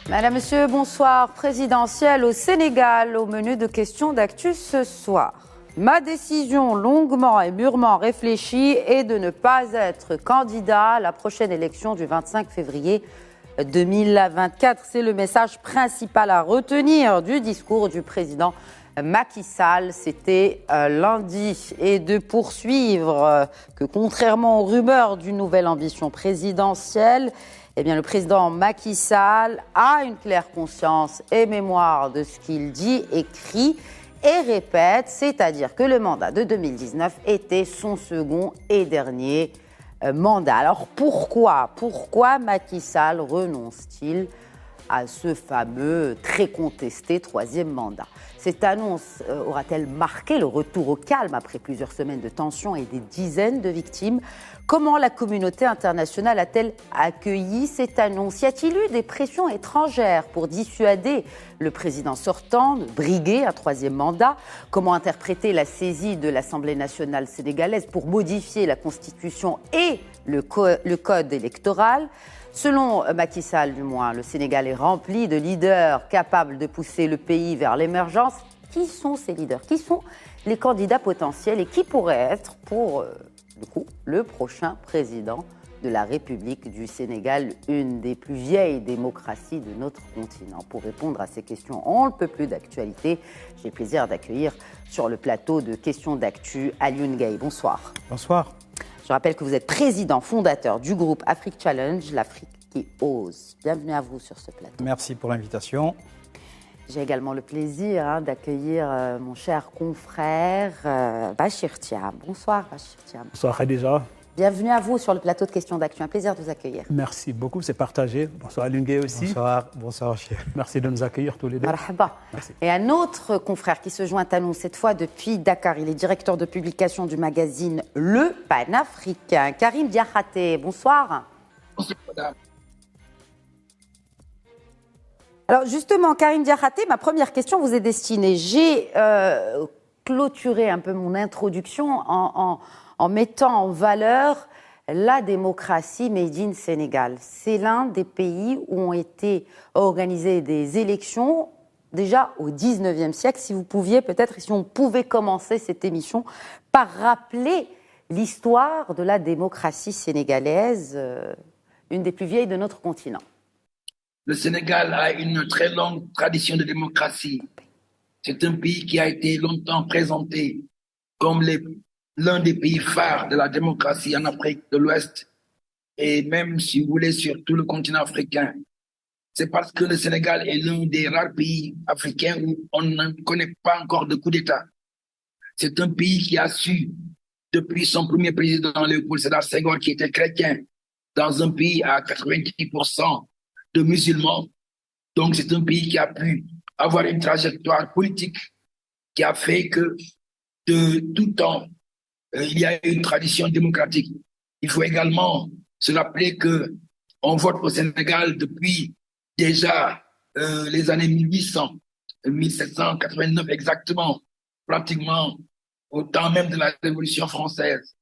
Madame, Monsieur, bonsoir. Présidentielle au Sénégal, au menu de questions d'actu ce soir. Ma décision longuement et mûrement réfléchie est de ne pas être candidat à la prochaine élection du 25 février 2024. C'est le message principal à retenir du discours du président Macky Sall. C'était lundi. Et de poursuivre que contrairement aux rumeurs d'une nouvelle ambition présidentielle, eh bien, le président Macky Sall a une claire conscience et mémoire de ce qu'il dit, écrit et répète, c'est-à-dire que le mandat de 2019 était son second et dernier mandat. Alors pourquoi Macky Sall renonce-t-il à ce fameux très contesté troisième mandat? Cette annonce aura-t-elle marqué le retour au calme après plusieurs semaines de tensions et des dizaines de victimes? Comment la communauté internationale a-t-elle accueilli cette annonce? Y a-t-il eu des pressions étrangères pour dissuader le président sortant de briguer un troisième mandat? Comment interpréter la saisie de l'Assemblée nationale sénégalaise pour modifier la Constitution et le code électoral? Selon Macky Sall, du moins, le Sénégal est rempli de leaders capables de pousser le pays vers l'émergence. Qui sont ces leaders? Qui sont les candidats potentiels et qui pourrait être, pour le prochain président de la République du Sénégal, une des plus vieilles démocraties de notre continent? Pour répondre à ces questions, on ne peut plus d'actualité. J'ai le plaisir d'accueillir sur le plateau de questions d'actu Alioune Gaye. Bonsoir. Bonsoir. Je rappelle que vous êtes président fondateur du groupe Afrique Challenge, l'Afrique qui ose. Bienvenue à vous sur ce plateau. Merci pour l'invitation. J'ai également le plaisir d'accueillir mon cher confrère Bachir Thiam. Bonsoir Bachir Thiam. Bonsoir Khadija. Bienvenue à vous sur le plateau de questions d'actu. Un plaisir de vous accueillir. Merci beaucoup, c'est partagé. Bonsoir Alioune Gaye aussi. Bonsoir chef. Merci de nous accueillir tous les deux. Marhaba. Merci. Et un autre confrère qui se joint à nous, cette fois depuis Dakar. Il est directeur de publication du magazine Le Panafricain. Karim Diakhaté, bonsoir. Bonsoir madame. Alors justement, Karim Diakhaté, ma première question vous est destinée. J'ai clôturé un peu mon introduction en mettant en valeur la démocratie made in Sénégal. C'est l'un des pays où ont été organisées des élections déjà au 19e siècle. Si vous pouviez peut-être, si on pouvait commencer cette émission par rappeler l'histoire de la démocratie sénégalaise, une des plus vieilles de notre continent. Le Sénégal a une très longue tradition de démocratie. C'est un pays qui a été longtemps présenté comme l'un des pays phares de la démocratie en Afrique de l'Ouest et même, si vous voulez, sur tout le continent africain. C'est parce que le Sénégal est l'un des rares pays africains où on ne connaît pas encore de coup d'État. C'est un pays qui a su, depuis son premier président Léopold Sédar Senghor, qui était chrétien, dans un pays à 90% de musulmans. Donc, c'est un pays qui a pu avoir une trajectoire politique qui a fait que de tout temps, il y a une tradition démocratique. Il faut également se rappeler que on vote au Sénégal depuis déjà les années 1800, 1789 exactement, pratiquement au temps même de la Révolution française.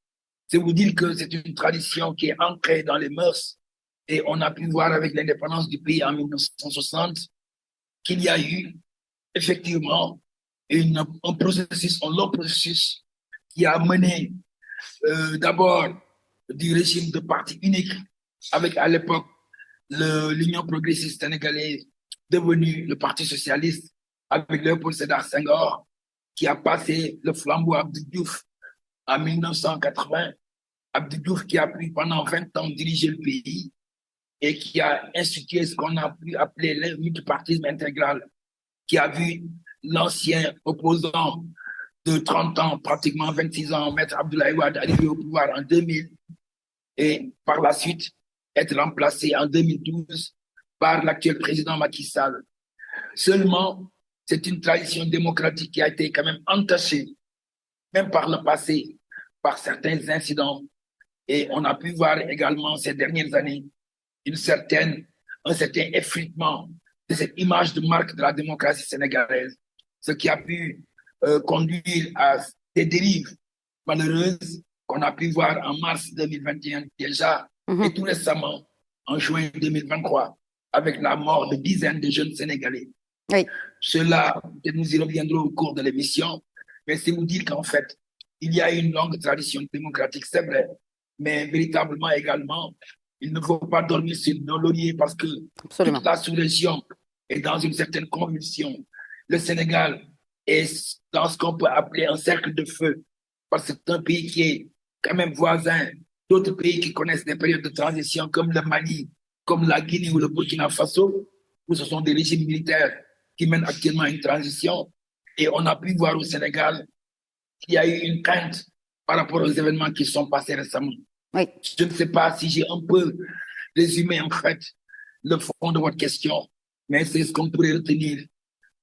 C'est vous dire que c'est une tradition qui est ancrée dans les mœurs. Et on a pu voir avec l'indépendance du pays en 1960 qu'il y a eu effectivement un long processus qui a mené d'abord du régime de parti unique avec à l'époque l'Union progressiste sénégalaise devenue le Parti socialiste avec Léopold Sédar Senghor qui a passé le flambeau à Abdou Diouf en 1980. Abdou Diouf qui a pu pendant 20 ans diriger le pays et qui a institué ce qu'on a pu appeler le multipartisme intégral, qui a vu l'ancien opposant de 30 ans, pratiquement 26 ans, Maître Abdoulaye Wade, arriver au pouvoir en 2000 et par la suite être remplacé en 2012 par l'actuel président Macky Sall. Seulement, c'est une tradition démocratique qui a été quand même entachée, même par le passé, par certains incidents. Et on a pu voir également ces dernières années un certain effritement de cette image de marque de la démocratie sénégalaise, ce qui a pu conduire à des dérives malheureuses qu'on a pu voir en mars 2021 déjà, et tout récemment, en juin 2023, avec la mort de dizaines de jeunes Sénégalais. Oui. Cela, nous y reviendrons au cours de l'émission, mais c'est vous dire qu'en fait, il y a une longue tradition démocratique, c'est vrai, mais véritablement également, il ne faut pas dormir sur nos lauriers parce que Absolument. toute la sous-région est dans une certaine convulsion. Le Sénégal est dans ce qu'on peut appeler un cercle de feu, parce que c'est un pays qui est quand même voisin d'autres pays qui connaissent des périodes de transition comme le Mali, comme la Guinée ou le Burkina Faso, où ce sont des régimes militaires qui mènent actuellement une transition. Et on a pu voir au Sénégal qu'il y a eu une crainte par rapport aux événements qui sont passés récemment. Oui. Je ne sais pas si j'ai un peu résumé en fait le fond de votre question, mais c'est ce qu'on pourrait retenir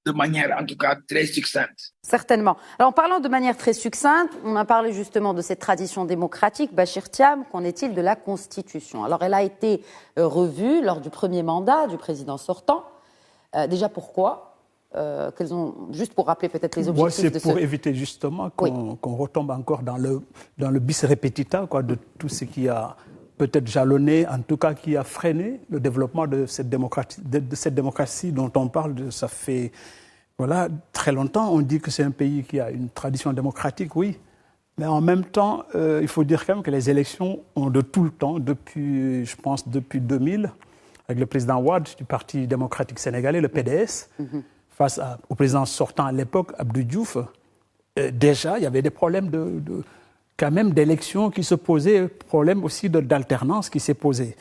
de manière en tout cas très succincte. Certainement. Alors en parlant de manière très succincte, on a parlé justement de cette tradition démocratique. Bachir Thiam, qu'en est-il de la Constitution? Alors elle a été revue lors du premier mandat du président sortant. Déjà pourquoi? Juste pour rappeler peut-être les objectifs Moi, c'est pour éviter justement qu'on retombe encore dans le bis repetita de tout ce qui a peut-être jalonné, en tout cas qui a freiné le développement de cette démocratie dont on parle. Ça fait très longtemps. On dit que c'est un pays qui a une tradition démocratique, oui. Mais en même temps, il faut dire quand même que les élections ont de tout le temps, depuis 2000, avec le président Wade du Parti démocratique sénégalais, le PDS, face au président sortant à l'époque, Abdou Diouf, déjà, il y avait des problèmes quand même d'élections qui se posaient, problème aussi d'alternance qui s'est posé.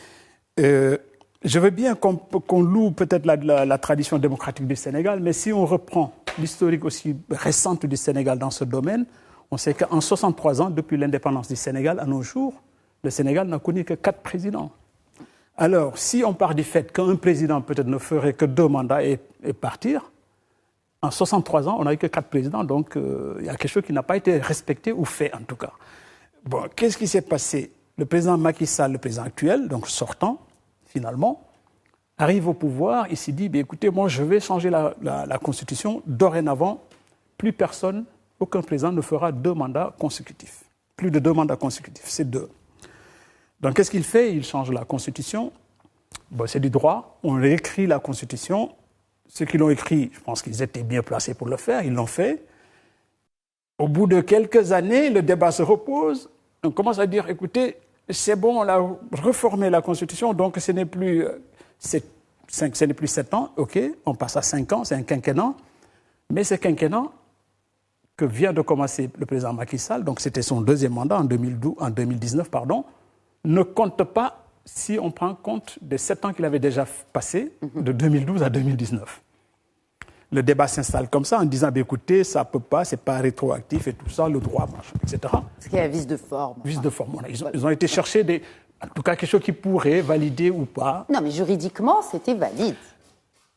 Je veux bien qu'on loue peut-être la tradition démocratique du Sénégal, mais si on reprend l'historique aussi récente du Sénégal dans ce domaine, on sait qu'en 63 ans, depuis l'indépendance du Sénégal à nos jours, le Sénégal n'a connu que 4 présidents. Alors, si on part du fait qu'un président peut-être ne ferait que 2 mandats et partir, en 63 ans, on n'a eu que 4 présidents, donc il y a quelque chose qui n'a pas été respecté ou fait en tout cas. Bon, qu'est-ce qui s'est passé? Le président Macky Sall, le président actuel, donc sortant, finalement, arrive au pouvoir, il s'est dit, écoutez, moi je vais changer la Constitution, dorénavant, plus personne, aucun président ne fera 2 mandats consécutifs. Plus de 2 mandats consécutifs, c'est 2. Donc qu'est-ce qu'il fait? Il change la Constitution, c'est du droit, on réécrit la Constitution. Ceux qui l'ont écrit, je pense qu'ils étaient bien placés pour le faire, ils l'ont fait. Au bout de quelques années, le débat se repose. On commence à dire, écoutez, c'est bon, on a reformé la Constitution, donc ce n'est plus 7 ans, ok, on passe à 5 ans, c'est un quinquennat. Mais ce quinquennat que vient de commencer le président Macky Sall, donc c'était son 2e mandat en 2019, ne compte pas si on prend compte des 7 ans qu'il avait déjà passés, de 2012 à 2019. Le débat s'installe comme ça en disant, écoutez, ça ne peut pas, ce n'est pas rétroactif et tout ça, le droit, etc. Ce qui est un vice de forme. Vice de forme. Ils ont été chercher en tout cas quelque chose qui pourrait valider ou pas. Non, mais juridiquement, c'était valide.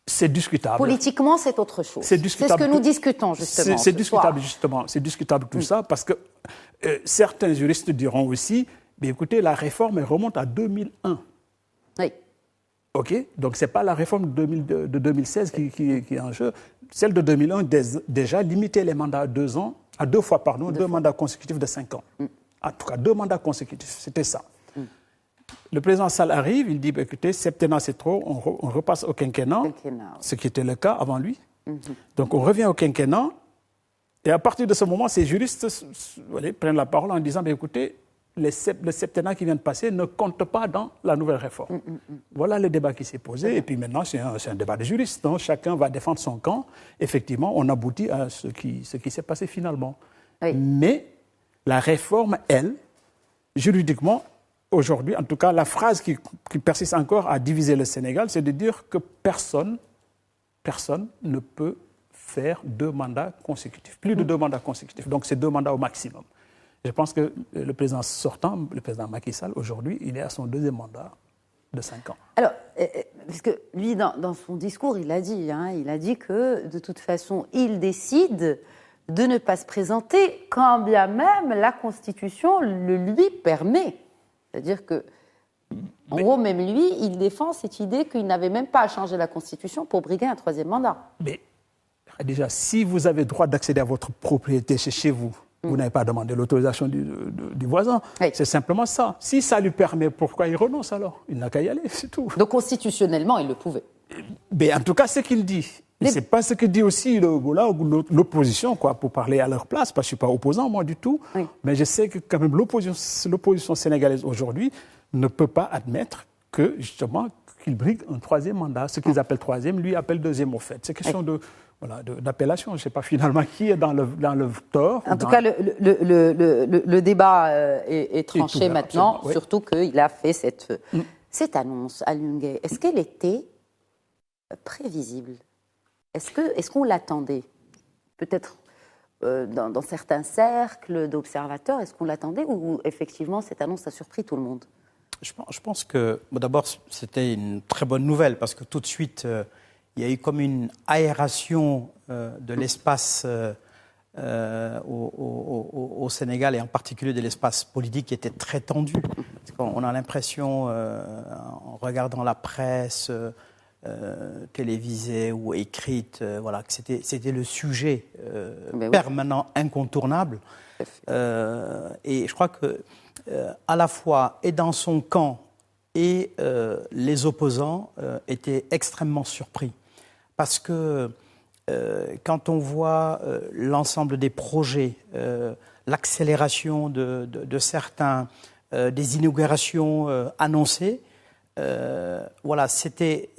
C'est discutable. Politiquement, c'est autre chose. C'est discutable. C'est ce que nous discutons, justement. C'est discutable, justement. C'est discutable tout ça parce que certains juristes diront aussi, mais écoutez, la réforme elle remonte à 2001. Oui. OK? Donc, ce n'est pas la réforme de 2016 qui est en jeu. Celle de 2001, déjà, limitait les mandats à 2 fois, 2 mandats consécutifs de 5 ans. En tout cas, 2 mandats consécutifs, c'était ça. Le président Sall arrive, il dit, écoutez, septennat, c'est trop, on repasse au quinquennat, ce qui était le cas avant lui. Donc, on revient au quinquennat, et à partir de ce moment, ces juristes prennent la parole en disant, écoutez, le septennat qui vient de passer ne compte pas dans la nouvelle réforme. Voilà le débat qui s'est posé. Et puis maintenant, c'est un débat de juristes. Donc chacun va défendre son camp. Effectivement, on aboutit à ce qui s'est passé finalement. Oui. Mais la réforme, elle, juridiquement, aujourd'hui, en tout cas, la phrase qui persiste encore à diviser le Sénégal, c'est de dire que personne ne peut faire 2 mandats consécutifs. Plus de 2 mandats consécutifs. Donc c'est 2 mandats au maximum. Je pense que le président sortant, le président Macky Sall, aujourd'hui, il est à son 2e mandat de 5 ans. Alors, parce que lui, dans son discours, il a dit que, de toute façon, il décide de ne pas se présenter, quand bien même la Constitution le lui permet. C'est-à-dire que, en gros, même lui, il défend cette idée qu'il n'avait même pas à changer la Constitution pour briguer un 3e mandat. Mais, déjà, si vous avez droit d'accéder à votre propriété chez vous, Vous n'avez pas demandé l'autorisation du voisin. Oui. C'est simplement ça. Si ça lui permet, pourquoi il renonce alors? Il n'a qu'à y aller, c'est tout. Donc constitutionnellement, il le pouvait. Mais en tout cas, c'est ce qu'il dit. Et c'est pas ce que dit aussi l'opposition, quoi, pour parler à leur place, parce que je suis pas opposant, moi, du tout. Oui. Mais je sais que quand même l'opposition sénégalaise aujourd'hui ne peut pas admettre que, justement, qu'il brigue un troisième mandat. Ce qu'ils appellent troisième, lui appelle deuxième, au fait. C'est question d'appellation. Je ne sais pas finalement qui est dans le tort. En tout cas, le débat est tranché ouvert, maintenant, absolument, oui. surtout qu'il a fait cette annonce à Lungue. Est-ce qu'elle était prévisible? Est-ce qu'on l'attendait? Peut-être dans certains cercles d'observateurs, est-ce qu'on l'attendait ou effectivement cette annonce a surpris tout le monde? Je pense que, d'abord, c'était une très bonne nouvelle parce que tout de suite, il y a eu comme une aération de l'espace au Sénégal et en particulier de l'espace politique qui était très tendu. Parce qu'on a l'impression, en regardant la presse télévisée ou écrite, voilà, que c'était le sujet permanent, incontournable. Et je crois que à la fois et dans son camp et les opposants étaient extrêmement surpris parce que quand on voit l'ensemble des projets, l'accélération de certains, des inaugurations annoncées, voilà, c'était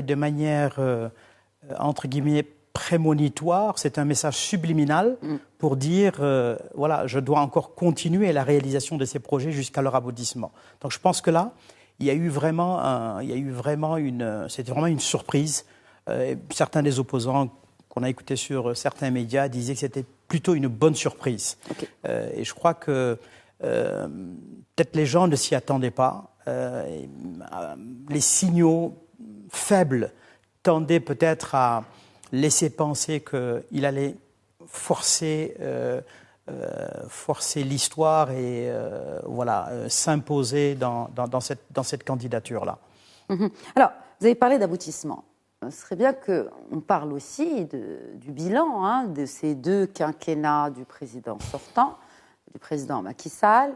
de manière entre guillemets prémonitoire, c'est un message subliminal pour dire, voilà, je dois encore continuer la réalisation de ces projets jusqu'à leur aboutissement. Donc je pense que là, il y a eu vraiment c'était vraiment une surprise. Certains des opposants qu'on a écoutés sur certains médias disaient que c'était plutôt une bonne surprise. Okay. Et je crois que peut-être les gens ne s'y attendaient pas. Les signaux faibles tendaient peut-être à laisser penser qu'il allait forcer l'histoire et voilà, s'imposer dans cette candidature-là. Mmh. Alors, vous avez parlé d'aboutissement. Ce serait bien qu'on parle aussi du bilan de ces deux quinquennats du président sortant, du président Macky Sall.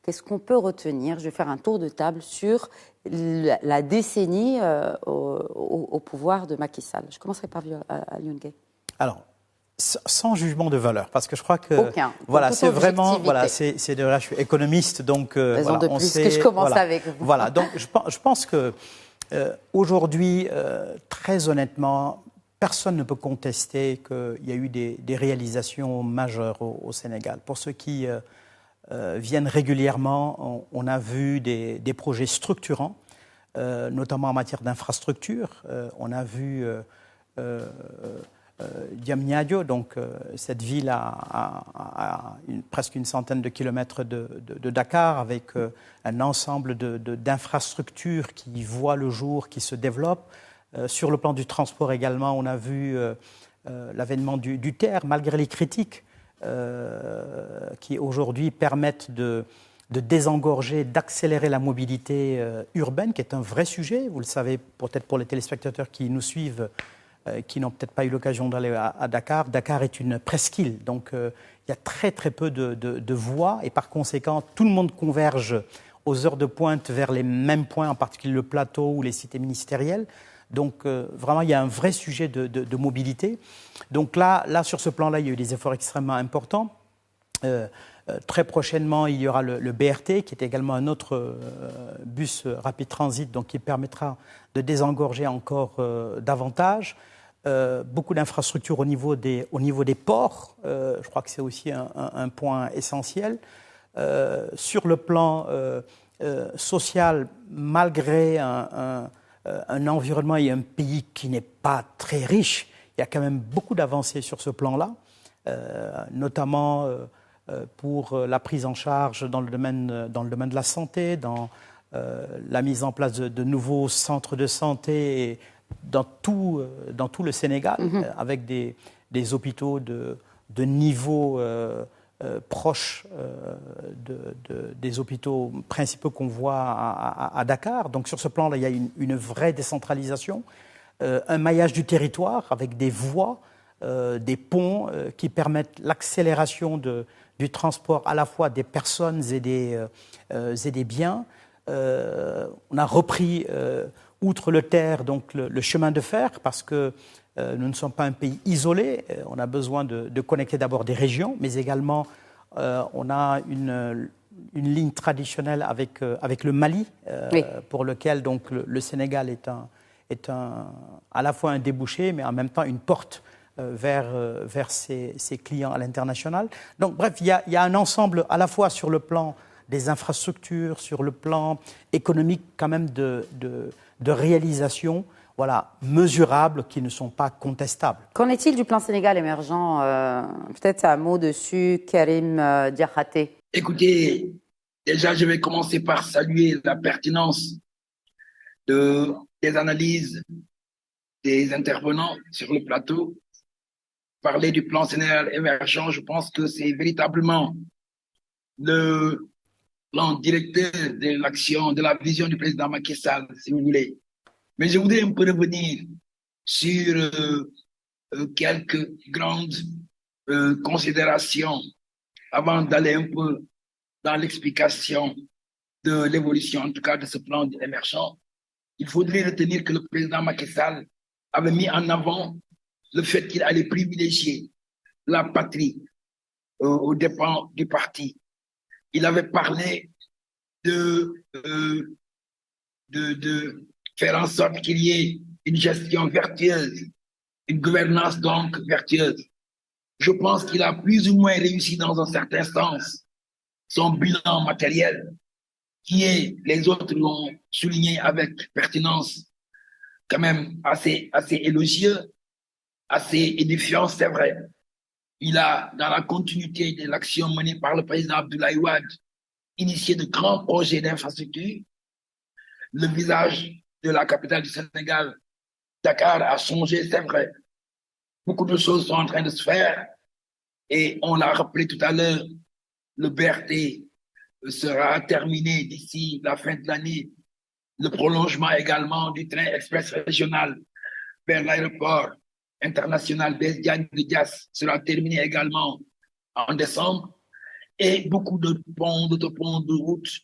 Qu'est-ce qu'on peut retenir? Je vais faire un tour de table sur la décennie au pouvoir de Macky Sall. Je commencerai par Lungue. Alors, sans jugement de valeur, parce que je crois que aucun. Voilà, c'est vraiment là, je suis économiste, donc raison voilà, de plus que je commence voilà, avec vous. Voilà, donc je pense que aujourd'hui, très honnêtement, personne ne peut contester qu'il y a eu des réalisations majeures au Sénégal. Pour ceux qui viennent régulièrement, on a vu des projets structurants, notamment en matière d'infrastructures. On a vu Diamniadio, donc cette ville à presque une centaine de kilomètres de Dakar, avec un ensemble d'infrastructures qui voient le jour, qui se développent. Sur le plan du transport également, on a vu l'avènement du TER, malgré les critiques qui aujourd'hui permettent de désengorger, d'accélérer la mobilité urbaine, qui est un vrai sujet. Vous le savez peut-être pour les téléspectateurs qui nous suivent, qui n'ont peut-être pas eu l'occasion d'aller à Dakar. Dakar est une presqu'île, donc il y a très très peu de voies et par conséquent tout le monde converge aux heures de pointe vers les mêmes points, en particulier le plateau ou les cités ministérielles. Donc vraiment il y a un vrai sujet de mobilité. Donc là sur ce plan-là il y a eu des efforts extrêmement importants. Très prochainement, il y aura le BRT, qui est également un autre bus rapide transit, donc qui permettra de désengorger encore davantage. Beaucoup d'infrastructures au niveau des ports, je crois que c'est aussi un point essentiel. Sur le plan social, malgré un environnement et un pays qui n'est pas très riche, il y a quand même beaucoup d'avancées sur ce plan-là, notamment pour la prise en charge dans le domaine de la santé, dans la mise en place de nouveaux centres de santé et dans tout le Sénégal, avec des hôpitaux de niveau proche des hôpitaux principaux qu'on voit à Dakar. Donc sur ce plan-là, il y a une vraie décentralisation, un maillage du territoire avec des voies des ponts qui permettent l'accélération du transport à la fois des personnes et des biens. On a repris, outre le terre, donc le chemin de fer, parce que nous ne sommes pas un pays isolé. On a besoin de connecter d'abord des régions, mais également on a une ligne traditionnelle avec le Mali, oui, pour lequel donc, le Sénégal est à la fois un débouché, mais en même temps une porte vers ses clients à l'international. Donc bref, il y a un ensemble à la fois sur le plan des infrastructures, sur le plan économique quand même de réalisation, voilà, mesurables, qui ne sont pas contestables. Qu'en est-il du plan Sénégal émergent? Peut-être un mot dessus, Karim Diakhaté. Écoutez, déjà, je vais commencer par saluer la pertinence des analyses des intervenants sur le plateau. Parler du plan Sénégal émergent, je pense que c'est véritablement le plan directeur de l'action, de la vision du président Macky Sall, si vous voulez. Mais je voudrais un peu revenir sur quelques grandes considérations avant d'aller un peu dans l'explication de l'évolution, en tout cas de ce plan émergent. Il faudrait retenir que le président Macky Sall avait mis en avant le fait qu'il allait privilégier la patrie aux dépens du parti. Il avait parlé de faire en sorte qu'il y ait une gestion vertueuse, une gouvernance donc vertueuse. Je pense qu'il a plus ou moins réussi dans un certain sens son bilan matériel, qui est, les autres l'ont souligné avec pertinence, quand même assez élogieux, assez édifiant, c'est vrai. Il a, dans la continuité de l'action menée par le président Abdoulaye Wade, initié de grands projets d'infrastructure. Le visage de la capitale du Sénégal, Dakar, a changé, c'est vrai. Beaucoup de choses sont en train de se faire et on l'a rappelé tout à l'heure, le BRT sera terminé d'ici la fin de l'année. Le prolongement également du train express régional vers l'aéroport international Blaise Diagne de Diass sera terminé également en décembre. Et beaucoup de ponts, d'autoponts, de routes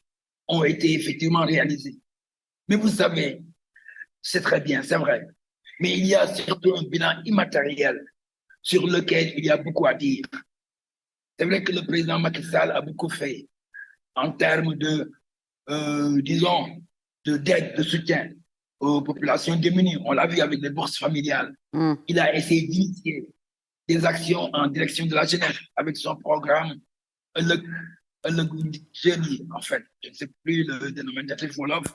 ont été effectivement réalisés. Mais vous savez, c'est très bien, c'est vrai. Mais il y a surtout un bilan immatériel sur lequel il y a beaucoup à dire. C'est vrai que le président Macky Sall a beaucoup fait en termes disons, d'aide, de soutien aux populations démunies. On l'a vu avec les bourses familiales. Il a essayé d'initier des actions en direction de la jeunesse avec son programme Jeune, en fait. Je ne sais plus le dénominatif Wolof,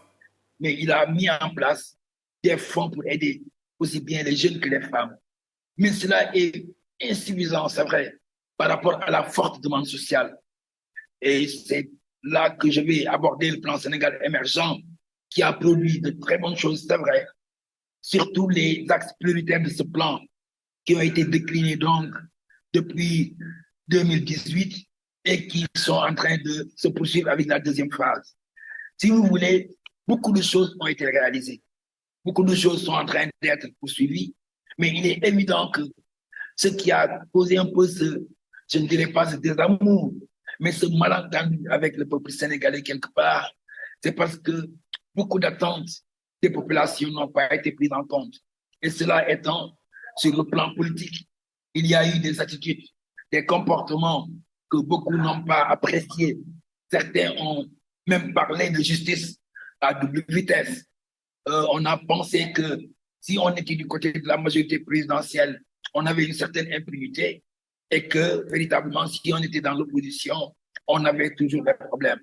mais il a mis en place des fonds pour aider aussi bien les jeunes que les femmes. Mais cela est insuffisant, c'est vrai, par rapport à la forte demande sociale. Et c'est là que je vais aborder le plan Sénégal émergent, qui a produit de très bonnes choses, c'est vrai. Surtout les axes prioritaires de ce plan, qui ont été déclinés donc depuis 2018 et qui sont en train de se poursuivre avec la deuxième phase. Si vous voulez, beaucoup de choses ont été réalisées. Beaucoup de choses sont en train d'être poursuivies, mais il est évident que ce qui a causé un peu je ne dirais pas ce désamour, mais ce malentendu avec le peuple sénégalais quelque part, c'est parce que beaucoup d'attentes des populations n'ont pas été prises en compte. Et cela étant, sur le plan politique, il y a eu des attitudes, des comportements que beaucoup n'ont pas appréciés. Certains ont même parlé de justice à double vitesse. On a pensé que si on était du côté de la majorité présidentielle, on avait une certaine impunité et que véritablement, si on était dans l'opposition, on avait toujours des problèmes.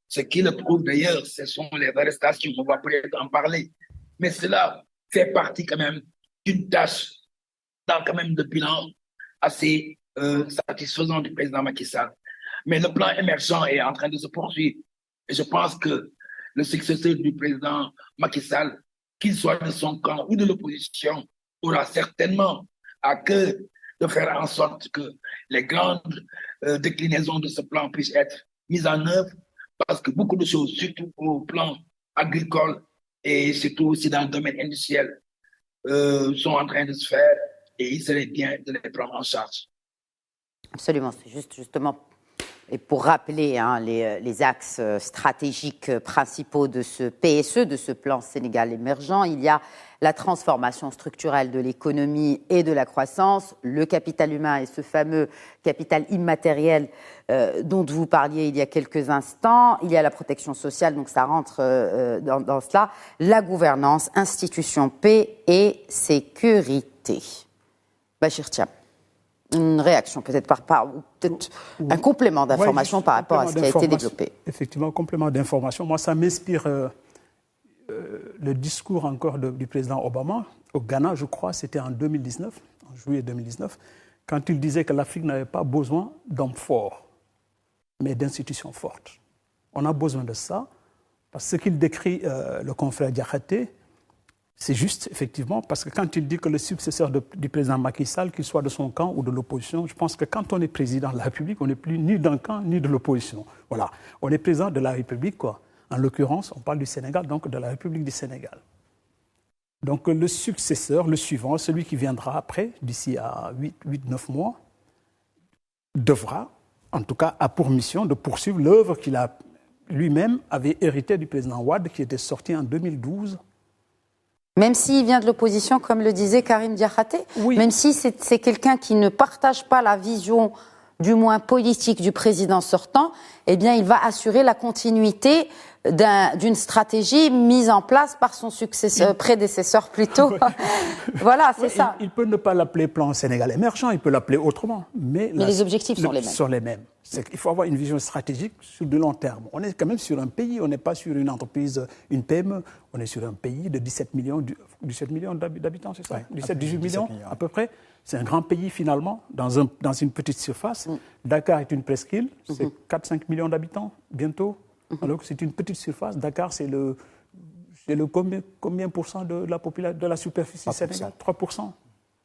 Ce qui le prouve d'ailleurs, ce sont les arrestations, on va peut-être en parler. Mais cela fait partie quand même d'une tâche dans quand même le bilan assez satisfaisant du président Macky Sall. Mais le plan émergent est en train de se poursuivre. Et je pense que le successeur du président Macky Sall, qu'il soit de son camp ou de l'opposition, aura certainement à cœur de faire en sorte que les grandes déclinaisons de ce plan puissent être mises en œuvre, parce que beaucoup de choses, surtout au plan agricole et surtout aussi dans le domaine industriel, sont en train de se faire. et il serait bien de les prendre en charge. Absolument, c'est justement, et pour rappeler les axes stratégiques principaux de ce PSE, de ce plan Sénégal émergent, il y a la transformation structurelle de l'économie et de la croissance, le capital humain et ce fameux capital immatériel dont vous parliez il y a quelques instants, il y a la protection sociale, donc ça rentre dans cela, la gouvernance, institutions, paix et sécurité. Bachir Thiam. Une réaction peut-être peut-être un complément d'information par rapport à ce qui a été développé. Effectivement, un complément d'information. Moi, ça m'inspire le discours encore du président Obama au Ghana, je crois, c'était en 2019, en juillet 2019, quand il disait que l'Afrique n'avait pas besoin d'hommes forts, mais d'institutions fortes. On a besoin de ça, parce que ce qu'il décrit, le confrère Diakhaté, c'est juste, effectivement, parce que quand il dit que le successeur du président Macky Sall, qu'il soit de son camp ou de l'opposition, je pense que quand on est président de la République, on n'est plus ni d'un camp ni de l'opposition. Voilà. On est président de la République, quoi. En l'occurrence, on parle du Sénégal, donc de la République du Sénégal. Donc le successeur, le suivant, celui qui viendra après, d'ici à 8-9 mois, devra, en tout cas, a pour mission de poursuivre l'œuvre qu'il a lui-même avait hérité du président Wade, qui était sorti en 2012. Même s'il vient de l'opposition, comme le disait Karim Diakhaté, oui. Même si c'est quelqu'un qui ne partage pas la vision, du moins politique, du président sortant, eh bien, il va assurer la continuité d'une stratégie mise en place par son prédécesseur plutôt. Voilà, c'est ça. Il peut ne pas l'appeler plan Sénégal émergent, il peut l'appeler autrement. Mais les objectifs sont les mêmes. Il faut avoir une vision stratégique sur du long terme. On est quand même sur un pays, on n'est pas sur une entreprise, une PME, on est sur un pays de 17 millions d'habitants, c'est ça, ouais, 17-18 millions à peu près. C'est un grand pays finalement, dans une petite surface. Dakar est une presqu'île, c'est 4-5 millions d'habitants bientôt. Alors que c'est une petite surface. Dakar, c'est le combien % de la population, de la superficie sénégalaise ? 3%.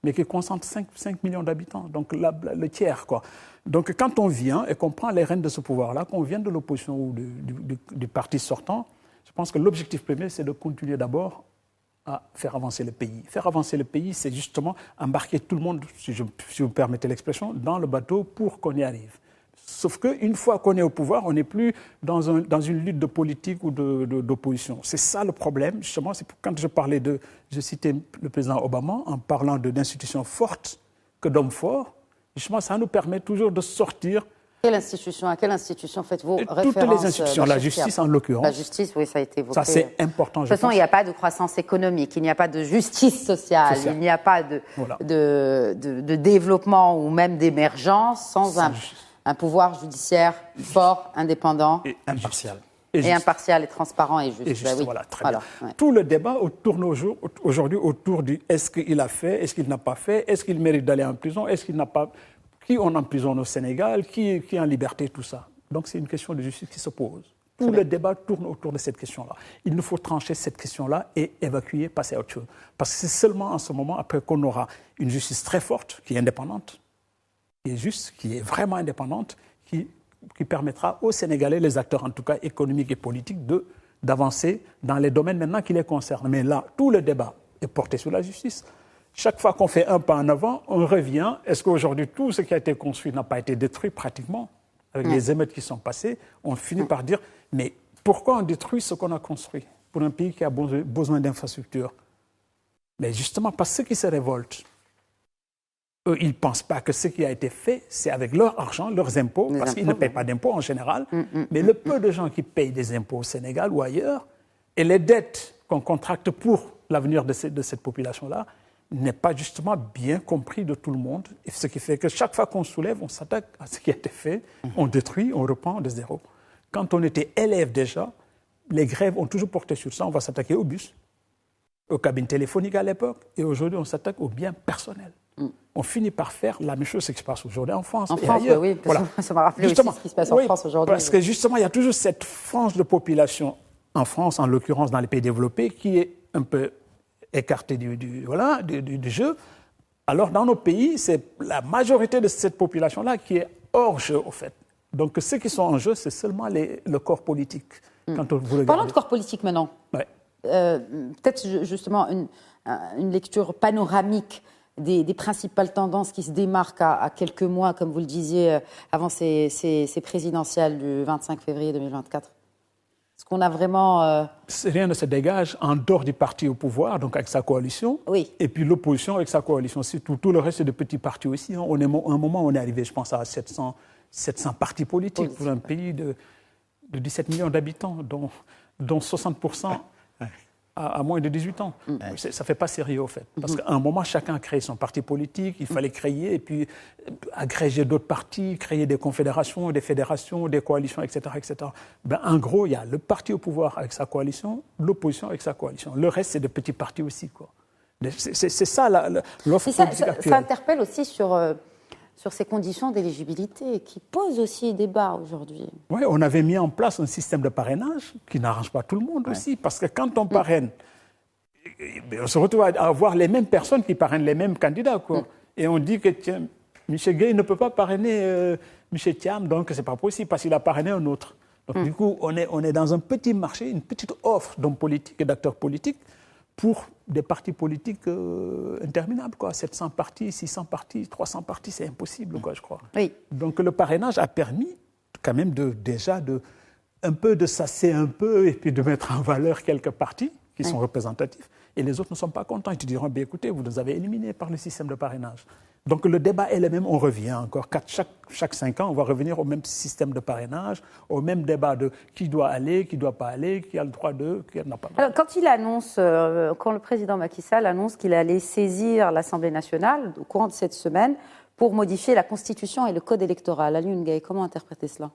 Mais qui concentre 5 millions d'habitants. Donc le tiers, quoi. Donc quand on vient et qu'on prend les rênes de ce pouvoir-là, qu'on vient de l'opposition ou du parti sortant, je pense que l'objectif premier, c'est de continuer d'abord à faire avancer le pays. Faire avancer le pays, c'est justement embarquer tout le monde, si vous permettez l'expression, dans le bateau pour qu'on y arrive. Sauf qu'une fois qu'on est au pouvoir, on n'est plus dans une lutte de politique ou d'opposition. C'est ça le problème, justement. C'est quand je citais le président Obama en parlant d'institutions fortes que d'hommes forts, justement, ça nous permet toujours de sortir. À quelle institution faites-vous référence? Toutes les institutions, la justice en l'occurrence. La justice, oui, ça a été évoqué. Ça, c'est important. De toute façon, il n'y a pas de croissance économique, il n'y a pas de justice sociale, il n'y a pas de développement ou même d'émergence sans un pouvoir judiciaire fort, indépendant. Et impartial. Et impartial, et transparent et juste. Et juste, oui. voilà, très bien. Ouais. Tout le débat tourne aujourd'hui autour du est-ce qu'il a fait, est-ce qu'il n'a pas fait, est-ce qu'il mérite d'aller en prison, est-ce qu'il n'a pas... Qui on emprisonne au Sénégal, qui est en liberté, tout ça. Donc c'est une question de justice qui se pose. Tout le débat tourne autour de cette question-là. Il nous faut trancher cette question-là et évacuer, passer à autre chose. Parce que c'est seulement en ce moment, après qu'on aura une justice très forte, qui est indépendante, qui est juste, qui est vraiment indépendante, qui permettra aux Sénégalais, les acteurs en tout cas économiques et politiques, d'avancer dans les domaines maintenant qui les concernent. Mais là, tout le débat est porté sur la justice. Chaque fois qu'on fait un pas en avant, on revient. Est-ce qu'aujourd'hui, tout ce qui a été construit n'a pas été détruit pratiquement? Avec les émeutes qui sont passées, on finit par dire, mais pourquoi on détruit ce qu'on a construit pour un pays qui a besoin d'infrastructures? Mais justement, parce que ceux qui se révoltent, eux, ils ne pensent pas que ce qui a été fait, c'est avec leur argent, leurs impôts, parce qu'ils ne payent pas d'impôts en général. Mais le peu de gens qui payent des impôts au Sénégal ou ailleurs, et les dettes qu'on contracte pour l'avenir de cette population-là, n'est pas justement bien compris de tout le monde. Et ce qui fait que chaque fois qu'on soulève, on s'attaque à ce qui a été fait, on détruit, on reprend de zéro. Quand on était élève déjà, les grèves ont toujours porté sur ça. On va s'attaquer aux bus, aux cabines téléphoniques à l'époque, et aujourd'hui on s'attaque aux biens personnels. On finit par faire la même chose qui se passe aujourd'hui en France. En France, ailleurs. Oui, voilà. Ça m'a rappelé justement, aussi ce qui se passe en France aujourd'hui. Parce que justement, il y a toujours cette frange de population en France, en l'occurrence dans les pays développés, qui est un peu écartée du jeu. Alors dans nos pays, c'est la majorité de cette population-là qui est hors jeu, au fait. Donc ceux qui sont en jeu, c'est seulement le corps politique. Quand Parlons de corps politique maintenant. Ouais. Peut-être justement une lecture panoramique des principales tendances qui se démarquent à quelques mois, comme vous le disiez, avant ces présidentielles du 25 février 2024? Est-ce qu'on a vraiment... Rien ne se dégage en dehors du parti au pouvoir, donc avec sa coalition, Oui. et puis l'opposition avec sa coalition. Tout le reste, c'est de petits partis aussi. On est, à un moment, on est arrivé, je pense, à 700 partis politiques pour un pays de 17 millions d'habitants, dont 60% à moins de 18 ans. Ça ne fait pas sérieux, au fait. Parce qu'à un moment, chacun a créé son parti politique, il fallait créer, et puis agréger d'autres partis, créer des confédérations, des fédérations, des coalitions, etc. etc. En gros, il y a le parti au pouvoir avec sa coalition, l'opposition avec sa coalition. Le reste, c'est de petits partis aussi, quoi. C'est ça l'offre politique actuelle. Ça interpelle aussi sur ces conditions d'éligibilité qui posent aussi débat aujourd'hui. Oui, on avait mis en place un système de parrainage qui n'arrange pas tout le monde aussi, parce que quand on parraine, on se retrouve à avoir les mêmes personnes qui parrainent les mêmes candidats, quoi. Et on dit que tiens, Michel Gueye ne peut pas parrainer Michel Thiam, donc c'est pas possible parce qu'il a parrainé un autre. Donc du coup, on est dans un petit marché, une petite offre d'hommes politiques et d'acteurs politiques pour des partis politiques interminables, quoi. 700 partis, 600 partis, 300 partis, c'est impossible, quoi, je crois. Oui. Donc le parrainage a permis quand même un peu de sasser un peu et puis de mettre en valeur quelques partis qui sont représentatifs. Et les autres ne sont pas contents. Ils te diront, écoutez, vous nous avez éliminés par le système de parrainage. Donc le débat est le même, on revient encore. Chaque 5 ans, on va revenir au même système de parrainage, au même débat de qui doit aller, qui ne doit pas aller, qui a le droit de, qui n'a pas le droit. Alors, quand le président Macky Sall annonce qu'il allait saisir l'Assemblée nationale au courant de cette semaine pour modifier la Constitution et le Code électoral, Alioune Gaye, comment interpréter cela?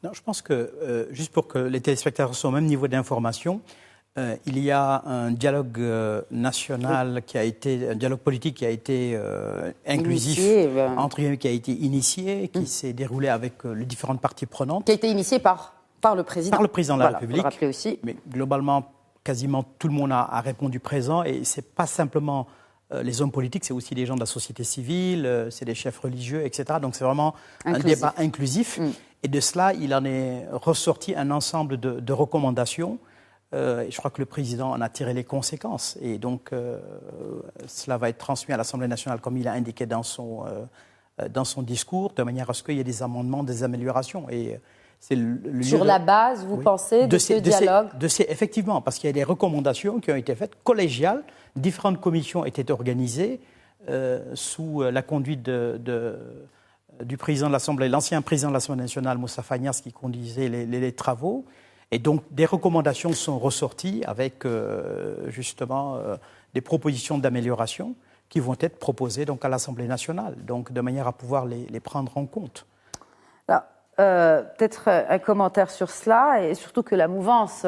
Non, je pense que, juste pour que les téléspectateurs soient au même niveau d'information, il y a un dialogue national un dialogue politique qui a été inclusif, entre guillemets, qui a été initié, qui s'est déroulé avec les différentes parties prenantes. Qui a été initié par le président. Par le président de la République. Faut le rappeler aussi. Mais globalement, quasiment tout le monde a répondu présent, et c'est pas simplement les hommes politiques, c'est aussi des gens de la société civile, c'est des chefs religieux, etc. Donc c'est vraiment un débat inclusif. Et de cela, il en est ressorti un ensemble de recommandations. Et je crois que le président en a tiré les conséquences. Et donc, cela va être transmis à l'Assemblée nationale, comme il a indiqué dans son discours, de manière à ce qu'il y ait des amendements, des améliorations. Et c'est sur la base, vous pensez, de ce dialogue effectivement, parce qu'il y a des recommandations qui ont été faites collégiales. Différentes commissions étaient organisées sous la conduite du président de l'Assemblée, l'ancien président de l'Assemblée nationale, Moustapha Niasse, qui conduisait les travaux. Et donc, des recommandations sont ressorties avec, justement, des propositions d'amélioration qui vont être proposées donc, à l'Assemblée nationale, donc de manière à pouvoir les prendre en compte. Alors, peut-être un commentaire sur cela, et surtout que la mouvance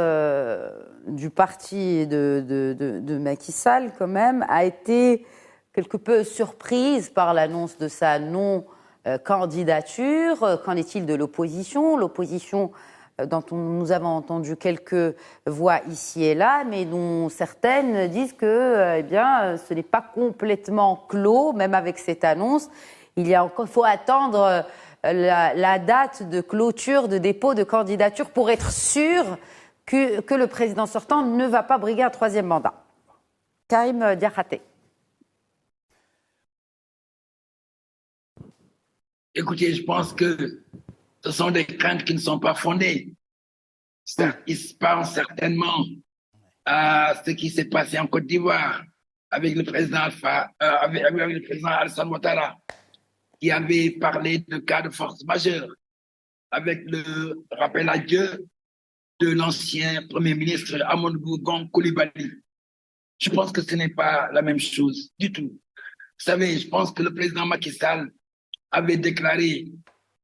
du parti de Macky Sall, quand même, a été quelque peu surprise par l'annonce de sa non-candidature. Qu'en est-il de l'opposition? L'opposition dont nous avons entendu quelques voix ici et là, mais dont certaines disent que ce n'est pas complètement clos, même avec cette annonce. Il faut attendre la date de clôture de dépôt de candidature pour être sûr que le président sortant ne va pas briguer un 3e mandat. Karim Diakhaté. Écoutez, je pense que ce sont des craintes qui ne sont pas fondées. Ils se pensent certainement à ce qui s'est passé en Côte d'Ivoire avec le président Alassane Ouattara, qui avait parlé de cas de force majeure, avec le rappel à Dieu de l'ancien Premier ministre Amadou Gon Coulibaly. Je pense que ce n'est pas la même chose du tout. Vous savez, je pense que le président Macky Sall avait déclaré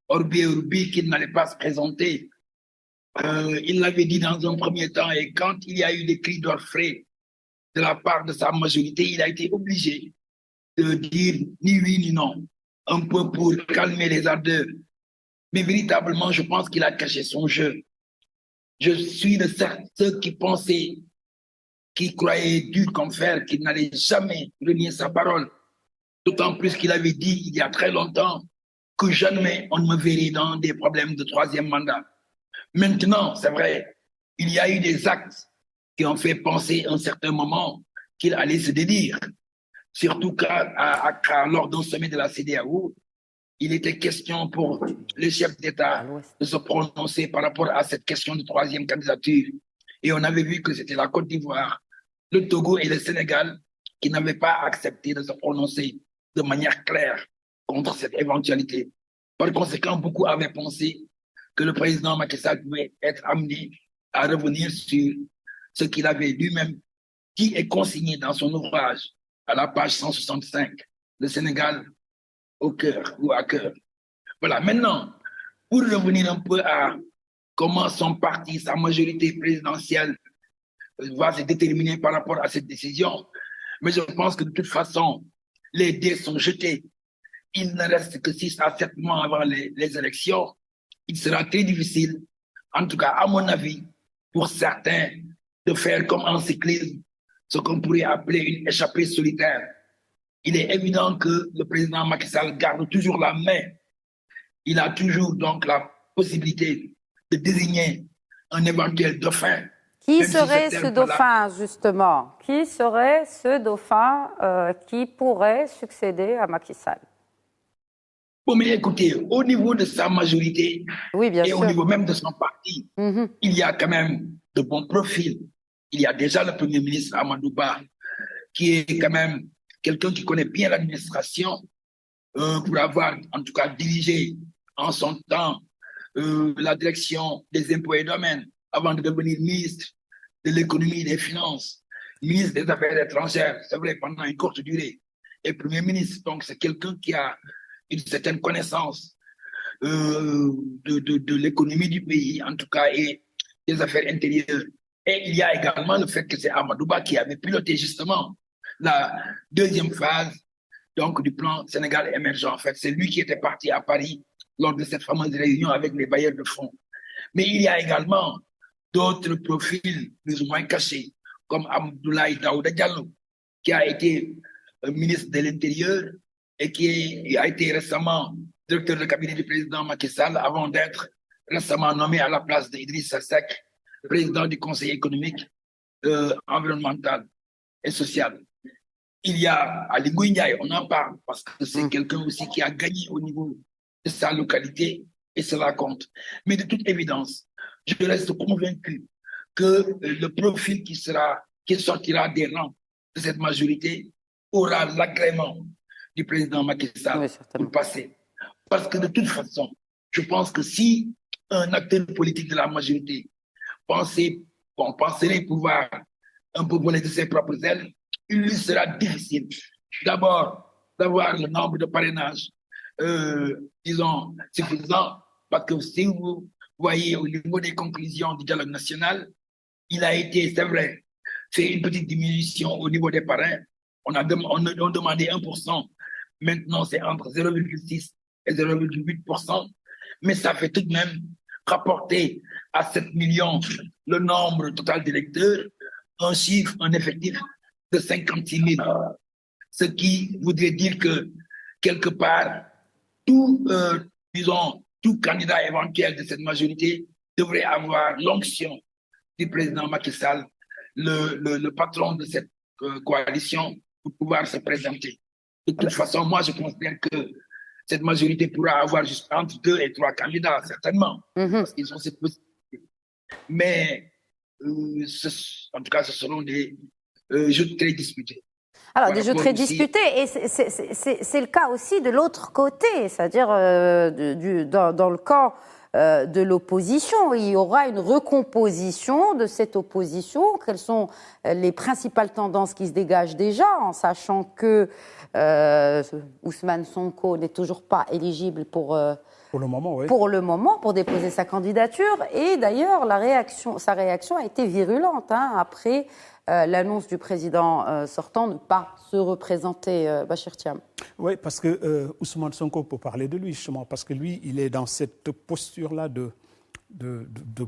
Orbi et Orbi qu'il n'allait pas se présenter. Il l'avait dit dans un premier temps, et quand il y a eu des cris d'orfraie de la part de sa majorité, il a été obligé de dire ni oui ni non, un peu pour calmer les ardeurs. Mais véritablement, je pense qu'il a caché son jeu. Je suis de ceux qui pensaient, qui croyaient dur comme fer, qu'il n'allait jamais renier sa parole. D'autant plus qu'il avait dit il y a très longtemps que jamais on ne me verrait dans des problèmes de 3e mandat. Maintenant, c'est vrai, il y a eu des actes qui ont fait penser à un certain moment qu'il allait se dédire. surtout lors d'un sommet de la CEDEAO, il était question pour les chefs d'État de se prononcer par rapport à cette question de troisième candidature. Et on avait vu que c'était la Côte d'Ivoire, le Togo et le Sénégal qui n'avaient pas accepté de se prononcer de manière claire contre cette éventualité. Par conséquent, beaucoup avaient pensé que le président Macky Sall pouvait être amené à revenir sur ce qu'il avait lui-même, qui est consigné dans son ouvrage à la page 165, le Sénégal au cœur ou à cœur. Voilà, maintenant, pour revenir un peu à comment son parti, sa majorité présidentielle va se déterminer par rapport à cette décision, mais je pense que de toute façon, les dés sont jetés. Il ne reste que 6 à 7 mois avant les élections. Il sera très difficile, en tout cas à mon avis, pour certains, de faire comme en cyclisme, ce qu'on pourrait appeler une échappée solitaire. Il est évident que le président Macky Sall garde toujours la main. Il a toujours donc la possibilité de désigner un éventuel dauphin. Qui serait ce dauphin, justement? Qui serait ce dauphin qui pourrait succéder à Macky Sall? Bon, mais écoutez, au niveau de sa majorité oui, bien et sûr. au niveau même de son parti, il y a quand même de bons profils. Il y a déjà le Premier ministre Amadou Ba, qui est quand même quelqu'un qui connaît bien l'administration, pour avoir en tout cas dirigé en son temps la direction des impôts et domaines avant de devenir ministre de l'économie et des finances, ministre des Affaires étrangères, c'est vrai, pendant une courte durée, et Premier ministre. Donc, c'est quelqu'un qui a une certaine connaissance de l'économie du pays, en tout cas, et des affaires intérieures. Et il y a également le fait que c'est Amadou Ba qui avait piloté justement la deuxième phase donc, du plan Sénégal émergent. En fait, c'est lui qui était parti à Paris lors de cette fameuse réunion avec les bailleurs de fonds. Mais il y a également d'autres profils plus ou moins cachés, comme Abdoulaye Daouda Diallo, qui a été ministre de l'Intérieur et qui a été récemment directeur de cabinet du président Macky Sall avant d'être récemment nommé à la place d'Idrissa Seck, président du Conseil économique, environnemental et social. Il y a Ali Ngouille Ndiaye, on en parle parce que c'est quelqu'un aussi qui a gagné au niveau de sa localité et cela compte. Mais de toute évidence, je reste convaincu que le profil qui sortira des rangs de cette majorité aura l'agrément du président Macky Sall pour passer. Parce que de toute façon, je pense que si un acteur politique de la majorité penserait pouvoir un peu voler de ses propres ailes, il lui sera difficile d'abord d'avoir le nombre de parrainages, disons, suffisant, parce que si vous voyez au niveau des conclusions du dialogue national, il a été, c'est vrai, fait une petite diminution au niveau des parrains. On demandait 1%, maintenant c'est entre 0,6 et 0,8%, mais ça fait tout de même rapporter à 7 millions le nombre total d'électeurs, un effectif de 56 000. Ce qui voudrait dire que, quelque part, tout candidat éventuel de cette majorité devrait avoir l'onction du président Macky Sall, le patron de cette coalition, pour pouvoir se présenter. De toute façon, moi, je considère que cette majorité pourra avoir juste entre 2 et 3 candidats, certainement, parce qu'ils ont cette possibilité. Mais, en tout cas, ce seront des jeux très disputés. Alors, des jeux très disputés, et c'est le cas aussi de l'autre côté, c'est-à-dire dans le camp de l'opposition. Il y aura une recomposition de cette opposition. Quelles sont les principales tendances qui se dégagent déjà, en sachant que Ousmane Sonko n'est toujours pas éligible pour le moment, oui. Pour le moment, pour déposer sa candidature. Et d'ailleurs, sa réaction a été virulente après l'annonce du président sortant ne pas se représenter, Bachir Thiam. Oui, parce que Ousmane Sonko, pour parler de lui, justement, parce que lui, il est dans cette posture-là de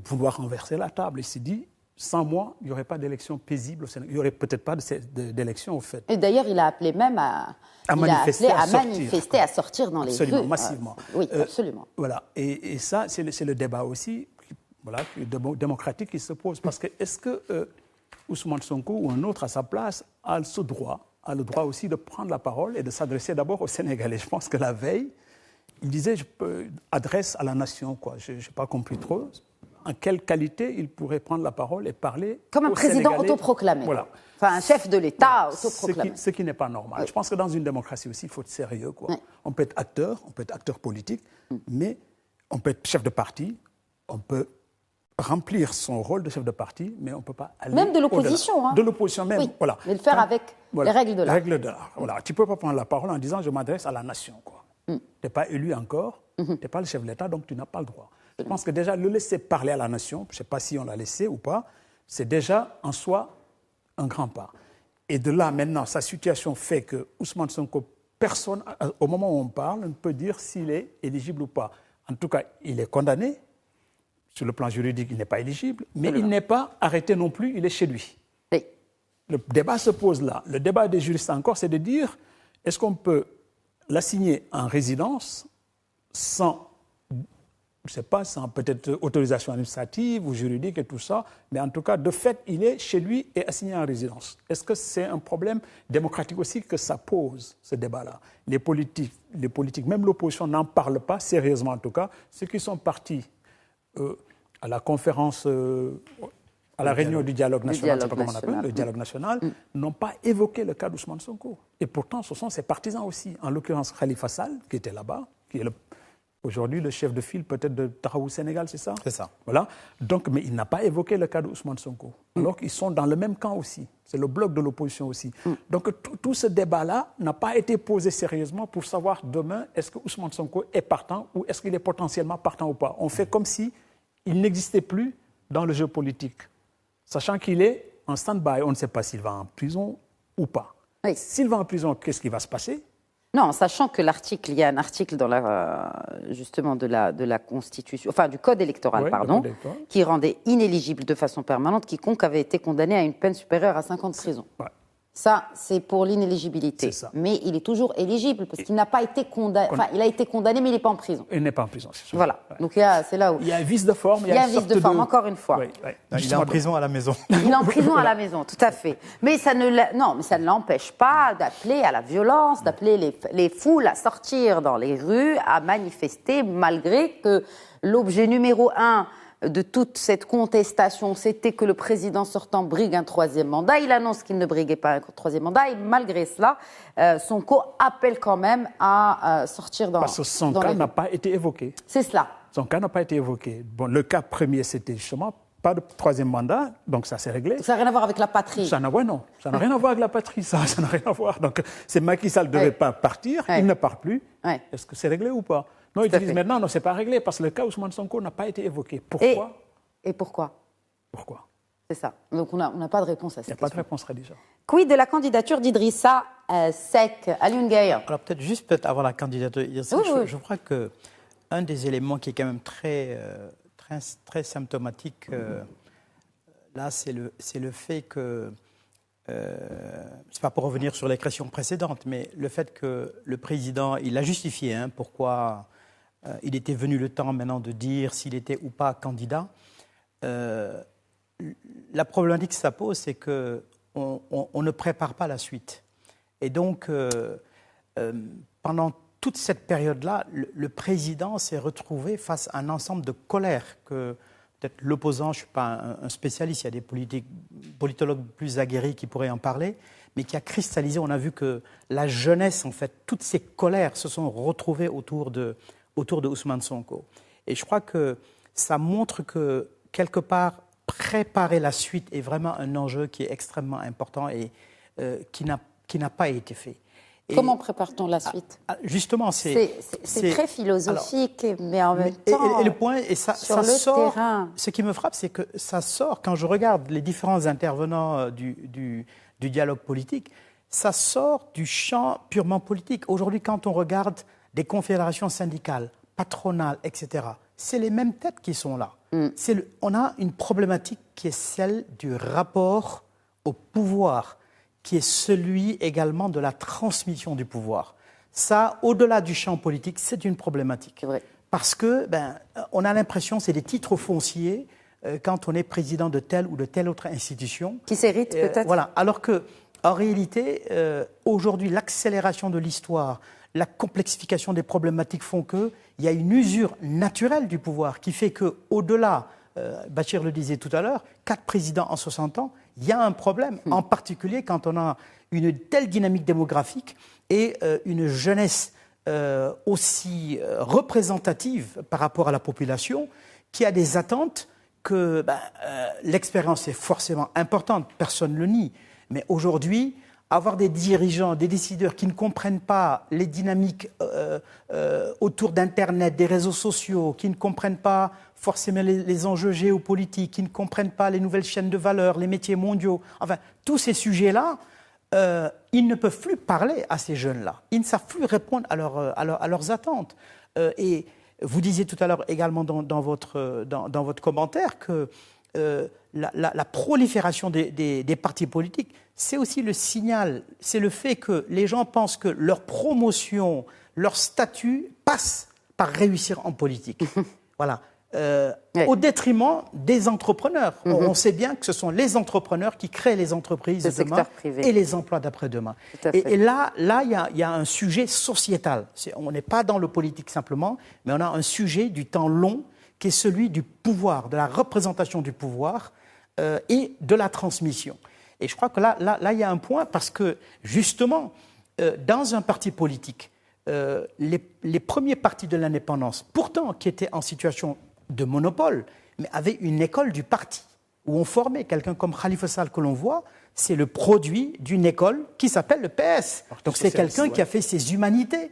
vouloir renverser la table. Il s'est dit, sans moi, il n'y aurait pas d'élection paisible au Sénégal. Il n'y aurait peut-être pas d'élection, au fait. Et d'ailleurs, il a appelé même à manifester, à sortir dans les rues. Absolument, massivement. Oui, absolument. Voilà. Et ça, c'est le débat aussi démocratique qui se pose. Parce que est-ce que Ousmane Sonko ou un autre à sa place a ce droit a le droit aussi de prendre la parole et de s'adresser d'abord aux Sénégalais. Je pense que la veille, il disait adresse à la nation, quoi. Je n'ai pas compris trop. En quelle qualité il pourrait prendre la parole et parler comme un aux président Sénégalais. autoproclamé. Voilà. Enfin, un chef de l'État autoproclamé. Ce qui n'est pas normal. Oui. Je pense que dans une démocratie aussi, il faut être sérieux, quoi. Oui. On peut être acteur politique, mais on peut être chef de parti, on peut remplir son rôle de chef de parti, mais on ne peut pas aller Même de au-delà. l'opposition. Hein. De l'opposition même, Oui, voilà. mais le faire avec les règles de l'art. Règles de l'art. Voilà. Tu ne peux pas prendre la parole en disant « je m'adresse à la nation ». Tu n'es pas élu encore, tu n'es pas le chef de l'État, donc tu n'as pas le droit. Je pense que déjà, le laisser parler à la nation, je ne sais pas si on l'a laissé ou pas, c'est déjà en soi un grand pas. Et de là, maintenant, sa situation fait que Ousmane Sonko, personne, au moment où on parle, ne peut dire s'il est éligible ou pas. En tout cas, il est condamné. Sur le plan juridique, il n'est pas éligible, mais il n'est pas arrêté non plus, il est chez lui. Oui. Le débat se pose là. Le débat des juristes encore, c'est de dire, est-ce qu'on peut l'assigner en résidence sans, je ne sais pas, sans peut-être autorisation administrative ou juridique et tout ça, mais en tout cas, de fait, il est chez lui et assigné en résidence. Est-ce que c'est un problème démocratique aussi que ça pose, ce débat-là? Les politiques, même l'opposition n'en parle pas, sérieusement en tout cas. Ceux qui sont partis à la conférence, à la réunion du dialogue national, c'est pas comment on appelle, le dialogue national, n'ont pas évoqué le cas d'Ousmane Sonko. Et pourtant, ce sont ses partisans aussi. En l'occurrence, Khalifa Sall, qui était là-bas, qui est aujourd'hui le chef de file peut-être de Taxawu Sénégal, c'est ça? C'est ça. Voilà. Donc, mais il n'a pas évoqué le cas d'Ousmane Sonko. Alors qu'ils sont dans le même camp aussi. C'est le bloc de l'opposition aussi. Donc, tout ce débat-là n'a pas été posé sérieusement pour savoir demain, est-ce que Ousmane Sonko est partant ou est-ce qu'il est potentiellement partant ou pas. On fait comme si il n'existait plus dans le jeu politique, sachant qu'il est en stand-by. On ne sait pas s'il va en prison ou pas. Oui. S'il va en prison, qu'est-ce qui va se passer? Non, sachant que il y a un article dans justement de la Constitution, enfin du Code électoral, Oui, pardon, le Code électoral. qui rendait inéligible de façon permanente quiconque avait été condamné à une peine supérieure à 5 ans de prison. Ouais. Ça, c'est pour l'inéligibilité. C'est ça. Mais il est toujours éligible parce qu'il n'a pas été condamné. Enfin, il a été condamné, mais il n'est pas en prison. Il n'est pas en prison, c'est sûr. Voilà. Ouais. Donc c'est là où Il y a un vice de forme. il y a un vice de forme, encore une fois. Oui, oui. Non, il est en prison à la maison. Il est en prison à la maison, tout à fait. Mais ça ne l'empêche pas d'appeler à la violence, d'appeler les foules à sortir dans les rues, à manifester, malgré que l'objet numéro 1 de toute cette contestation, c'était que le président sortant brigue un 3e mandat. Il annonce qu'il ne briguait pas un 3e mandat et malgré cela, Sonko appelle quand même à sortir dans Parce que son dans cas les n'a rues. pas été évoqué. C'est cela. Son cas n'a pas été évoqué. Bon, le cas premier, c'était justement pas de 3e mandat, donc ça s'est réglé. Ça n'a rien à voir avec la patrie. Ça n'a rien à voir avec la patrie, ça n'a rien à voir. Donc, c'est Macky Sall ne devait pas partir, il ne part plus. Ouais. Est-ce que c'est réglé ou pas? Non, ils disent maintenant, non, c'est pas réglé parce que le cas Ousmane Sonko n'a pas été évoqué. Pourquoi? Et pourquoi? Pourquoi? C'est ça. Donc on n'a pas de réponse à Il n'y cette a pas de question. réponse rédigée. Quid de la candidature d'Idrissa Seck? Alioune Gaye. Alors peut-être juste avant la candidature, je crois qu'un des éléments qui est quand même très symptomatique, là, c'est le fait que, c'est pas pour revenir sur les questions précédentes, mais le fait que le président, il a justifié pourquoi il était venu le temps maintenant de dire s'il était ou pas candidat. La problématique que ça pose, c'est qu'on ne prépare pas la suite. Et donc, pendant toute cette période-là, le président s'est retrouvé face à un ensemble de colères que peut-être l'opposant, je ne suis pas un spécialiste, il y a des politologues plus aguerris qui pourraient en parler, mais qui a cristallisé. On a vu que la jeunesse, en fait, toutes ces colères se sont retrouvées autour de Ousmane Sonko. Et je crois que ça montre que, quelque part, préparer la suite est vraiment un enjeu qui est extrêmement important et qui n'a pas été fait. Et comment prépare-t-on la suite? Justement, c'est très philosophique, mais en même temps, et le point, et ça sort. Terrain. Ce qui me frappe, c'est que ça sort, quand je regarde les différents intervenants du dialogue politique, ça sort du champ purement politique. Aujourd'hui, quand on regarde des confédérations syndicales, patronales, etc., c'est les mêmes têtes qui sont là. On a une problématique qui est celle du rapport au pouvoir, qui est celui également de la transmission du pouvoir. Ça, au-delà du champ politique, c'est une problématique. C'est vrai. Parce que, on a l'impression que c'est des titres fonciers quand on est président de telle ou de telle autre institution. Qui s'hérite peut-être. Voilà. Alors que En réalité, aujourd'hui, l'accélération de l'histoire, la complexification des problématiques font qu'il y a une usure naturelle du pouvoir qui fait qu'au-delà, Bachir le disait tout à l'heure, 4 présidents en 60 ans, il y a un problème, en particulier quand on a une telle dynamique démographique et une jeunesse aussi représentative par rapport à la population qui a des attentes que l'expérience est forcément importante, personne ne le nie. Mais aujourd'hui, avoir des dirigeants, des décideurs qui ne comprennent pas les dynamiques autour d'Internet, des réseaux sociaux, qui ne comprennent pas forcément les enjeux géopolitiques, qui ne comprennent pas les nouvelles chaînes de valeur, les métiers mondiaux, enfin, tous ces sujets-là, ils ne peuvent plus parler à ces jeunes-là. Ils ne savent plus répondre à leurs attentes. Et vous disiez tout à l'heure également dans votre commentaire que la prolifération des partis politiques, c'est aussi le signal, c'est le fait que les gens pensent que leur promotion, leur statut passe par réussir en politique. Voilà. Oui. Au détriment des entrepreneurs. On sait bien que ce sont les entrepreneurs qui créent les entreprises de demain et les emplois d'après-demain. Et là, il y a un sujet sociétal. On n'est pas dans le politique simplement, mais on a un sujet du temps long qui est celui du pouvoir, de la représentation du pouvoir et de la transmission. Et je crois que là, il y a un point parce que, justement, dans un parti politique, les premiers partis de l'indépendance, pourtant qui étaient en situation de monopole, mais avaient une école du parti, où on formait quelqu'un comme Khalifa Sall que l'on voit, c'est le produit d'une école qui s'appelle le PS. Donc c'est quelqu'un qui a fait ses humanités,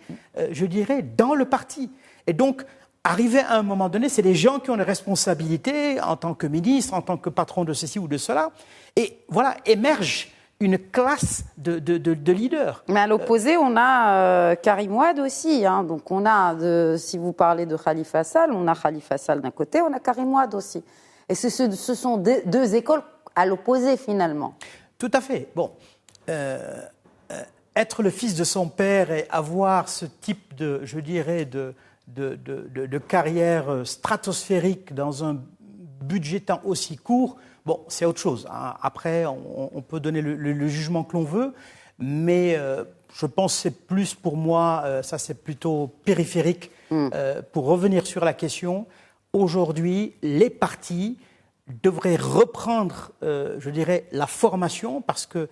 je dirais, dans le parti. Et donc, arrivé à un moment donné, c'est des gens qui ont des responsabilités en tant que ministre, en tant que patron de ceci ou de cela, et voilà, émerge une classe de leaders. Mais à l'opposé, on a Karim Wade aussi. Hein. Donc on a, si vous parlez de Khalifa Sall, on a Khalifa Sall d'un côté, on a Karim Wade aussi. Et ce sont deux écoles à l'opposé finalement. Tout à fait. Bon, être le fils de son père et avoir ce type de, je dirais, de carrière stratosphérique dans un budget temps aussi court, bon, c'est autre chose. Hein. Après, on peut donner le jugement que l'on veut, mais je pense que c'est plus pour moi, ça c'est plutôt périphérique. Pour revenir sur la question, aujourd'hui, les partis devraient reprendre, je dirais, la formation, parce que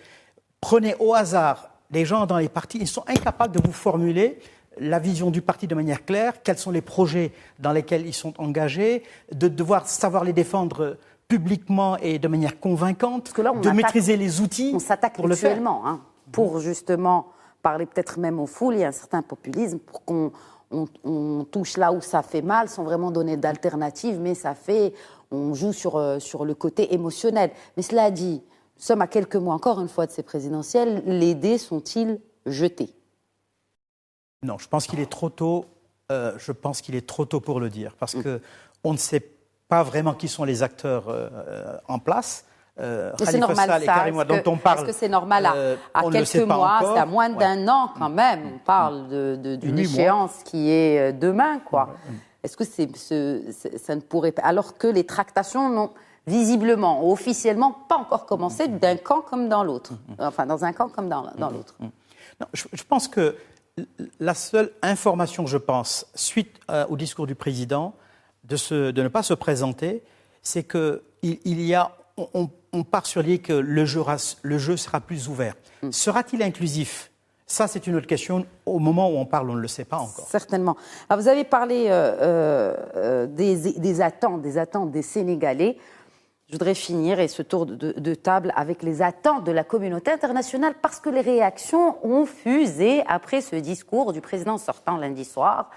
prenez au hasard les gens dans les partis, ils sont incapables de vous formuler la vision du parti de manière claire, quels sont les projets dans lesquels ils sont engagés, de devoir savoir les défendre publiquement et de manière convaincante, parce que là, maîtriser les outils on s'attaque pour le faire. Hein, pour justement parler peut-être même aux foules, il y a un certain populisme pour qu'on touche là où ça fait mal sans vraiment donner d'alternative, mais on joue sur le côté émotionnel. Mais cela dit, nous sommes à quelques mois encore une fois de ces présidentielles, les dés sont-ils jetés ? Non, je pense qu'il est trop tôt. Je pense qu'il est trop tôt pour le dire, parce que on ne sait pas vraiment qui sont les acteurs en place. C'est normal Sall et Karim Wade, dont on parle. Est-ce que c'est normal à quelques mois, c'est à moins d'un an quand même. On parle d'une échéance qui est demain, quoi. Est-ce que ça ne pourrait pas, alors que les tractations n'ont visiblement, officiellement, pas encore commencé d'un camp comme dans l'autre. Enfin, dans un camp comme dans l'autre. Non, je pense que la seule information, je pense, suite au discours du président, de ne pas se présenter, c'est qu'on part sur l'idée que le jeu sera plus ouvert. Sera-t-il inclusif ? Ça, c'est une autre question. Au moment où on parle, on ne le sait pas encore. Certainement. Alors, vous avez parlé des attentes des Sénégalais. Je voudrais finir ce tour de table avec les attentes de la communauté internationale, parce que les réactions ont fusé après ce discours du président sortant lundi soir.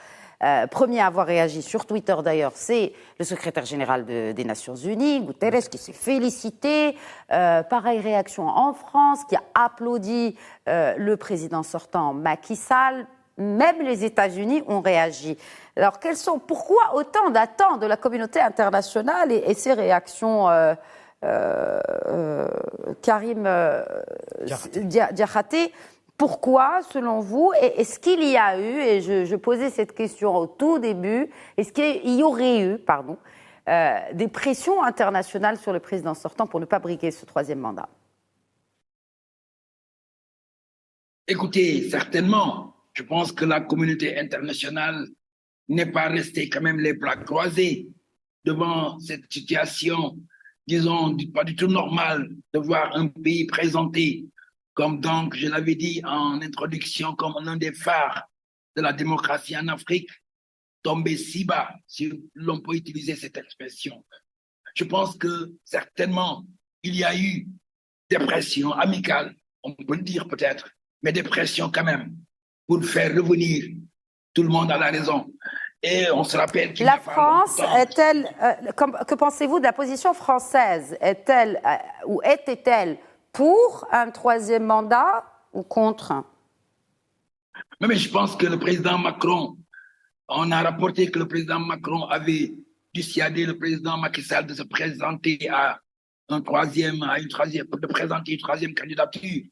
Premier à avoir réagi sur Twitter d'ailleurs, c'est le secrétaire général des Nations Unies, Guterres, qui s'est félicité. Pareille réaction en France, qui a applaudi le président sortant Macky Sall. Même les États-Unis ont réagi. Alors, pourquoi autant d'attentes de la communauté internationale et ces réactions Karim Diakhaté, pourquoi, selon vous, est-ce qu'il y a eu, et je posais cette question au tout début, est-ce qu'il y aurait eu, des pressions internationales sur le président sortant pour ne pas briguer ce troisième mandat ? Écoutez, certainement, je pense que la communauté internationale n'est pas restée quand même les bras croisés devant cette situation, disons, pas du tout normale de voir un pays présenté comme donc, je l'avais dit en introduction, comme l'un des phares de la démocratie en Afrique, tomber si bas, si l'on peut utiliser cette expression. Je pense que certainement, il y a eu des pressions amicales, on peut le dire peut-être, mais des pressions quand même, pour faire revenir tout le monde à la raison. Et on se rappelle qu'il la France est-elle, que pensez-vous de la position française? Est-elle ou était-elle pour un troisième mandat ou contre? Mais je pense que le président Macron, on a rapporté que le président Macron avait dissuadé le président Macky Sall de se présenter à de présenter une troisième candidature.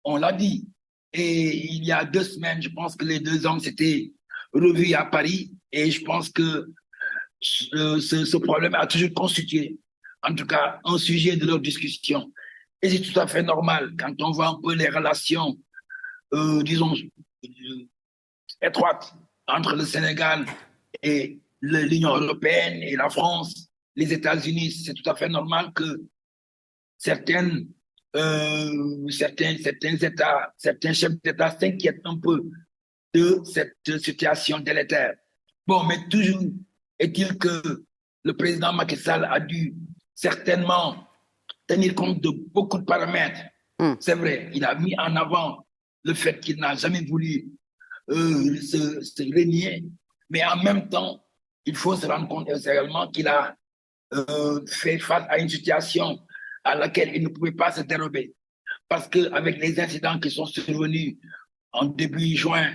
On l'a dit. Et il y a 2 semaines, je pense que les 2 hommes s'étaient revus à Paris. Et je pense que ce problème a toujours constitué, en tout cas, un sujet de leur discussion. Et c'est tout à fait normal quand on voit un peu les relations, disons, étroites entre le Sénégal et l'Union européenne et la France, les États-Unis. C'est tout à fait normal que certains États, certains chefs d'État s'inquiètent un peu de cette situation délétère. Bon, mais toujours est-il que le président Macky Sall a dû certainement tenir compte de beaucoup de paramètres. C'est vrai, il a mis en avant le fait qu'il n'a jamais voulu se renier, mais en même temps, il faut se rendre compte également qu'il a fait face à une situation à laquelle il ne pouvait pas se dérober. Parce qu'avec les incidents qui sont survenus en début juin,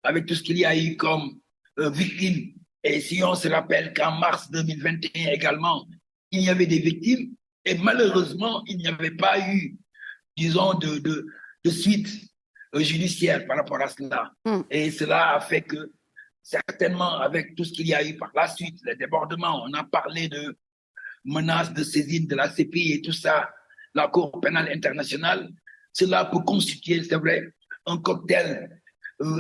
avec tout ce qu'il y a eu comme victimes, et si on se rappelle qu'en mars 2021 également, il y avait des victimes, et malheureusement, il n'y avait pas eu, disons, de suite judiciaire par rapport à cela. Et cela a fait que, certainement, avec tout ce qu'il y a eu par la suite, les débordements, on a parlé de menaces de saisine de la CPI et tout ça, la Cour pénale internationale, cela peut constituer, c'est vrai, un cocktail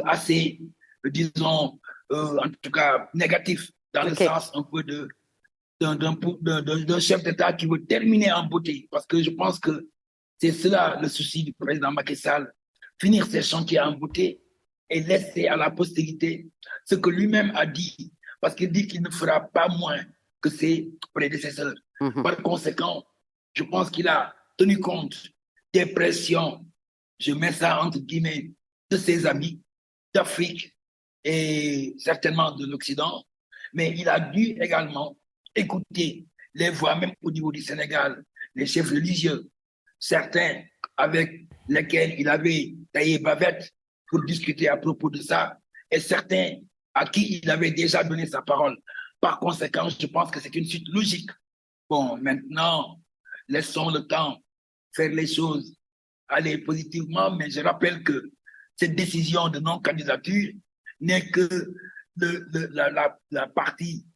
assez, disons, en tout cas négatif, dans le sens un peu d'un chef d'État qui veut terminer en beauté. Parce que je pense que c'est cela le souci du président Macky Sall, finir ses chantiers en beauté et laisser à la postérité ce que lui-même a dit, parce qu'il dit qu'il ne fera pas moins que ses prédécesseurs. Par conséquent, je pense qu'il a tenu compte des pressions, je mets ça entre guillemets, de ses amis d'Afrique et certainement de l'Occident, mais il a dû également écouter les voix, même au niveau du Sénégal, les chefs religieux, certains avec lesquels il avait taillé bavette pour discuter à propos de ça, et certains à qui il avait déjà donné sa parole. Par conséquent, je pense que c'est une suite logique. Bon, maintenant, laissons le temps faire les choses aller positivement, mais je rappelle que cette décision de non-candidature n'est que la partie,